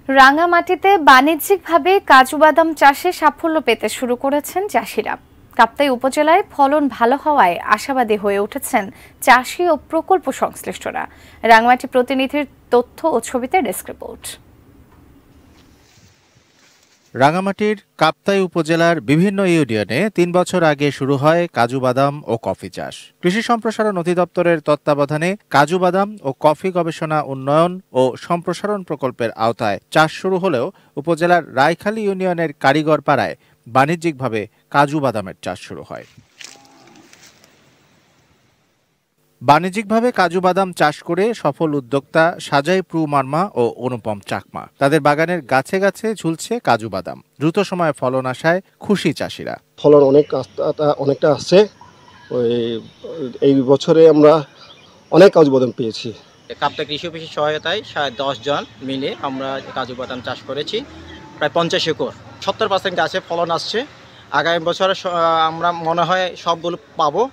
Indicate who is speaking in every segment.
Speaker 1: রাঙামাটিতে বাণিজ্যিকভাবে কাজু বাদাম চাষে সাফল্য পেতে শুরু করেছেন চাষিরা। কাপ্তাই উপজেলায় ফলন ভালো হওয়ায় আশাবাদী হয়ে উঠেছেন চাষি ও প্রকল্প সংশ্লিষ্টরা। রাঙামাটি প্রতিনিধির তথ্য ও ছবিতে ডেস্ক রিপোর্ট।
Speaker 2: রাঙামাটির কাপ্তাই উপজেলার বিভিন্ন ইউনিয়নে ৩ বছর আগে শুরু হয় কাজু বাদাম ও কফি চাষ। কৃষি সম্প্রসারণ অধিদপ্তরের তত্ত্বাবধানে কাজু বাদাম ও কফি গবেষণা উন্নয়ন ও সম্প্রসারণ প্রকল্পের আওতায় চাষ শুরু হলেও উপজেলার রায়খালী ইউনিয়নের কারিগর পাড়ায় বাণিজ্যিকভাবে কাজু বাদামের চাষ শুরু হয়। বাণিজ্যিকভাবে কাজু বাদাম চাষ করে সফল উদ্যোক্তা সাজাই প্রু মার্মা ও অনুপম চাকমা। তাদের বাগানের গাছে গাছে ঝুলছে কাজু বাদাম। দ্রুত সময়ে ফলন আসায় খুশি চাষিরা।
Speaker 3: ফলন অনেকটা আছে। এই বছরে আমরা অনেক কাজু বাদাম পেয়েছি।
Speaker 4: কাপ্তাই কৃষি অফিসের সহায়তায় 10 জন মিলে আমরা কাজু বাদাম চাষ করেছি, প্রায় 50 একর। 70% গাছে ফলন আসছে। আগামী বছরে আমরা মনে হয় সবগুলো পাবো।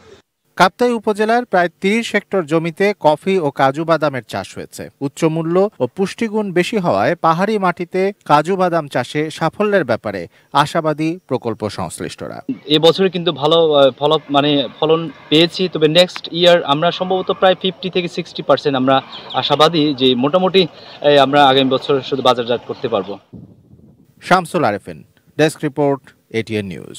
Speaker 2: কাপ্তাই উপজেলার প্রায় 30 হেক্টর জমিতে কফি ও কাজু বাদামের চাষ হয়েছে। উচ্চ মূল্য ও পুষ্টিগুণ বেশি হওয়ায় পাহাড়ি মাটিতে কাজু বাদাম চাষে সাফল্যের ব্যাপারে আশাবাদী প্রকল্প সংশ্লিষ্টরা।
Speaker 5: এবছরে কিন্তু ভালো ফলন পেয়েছি, তবে নেক্সট ইয়ার আমরা সম্ভবত প্রায় 50 থেকে 60% আমরা আশাবাদী যে মোটামুটি আমরা আগামী বছর শুধু বাজারজাত করতে পারবো।
Speaker 2: Shamsul Arefin, desk report, ATN news.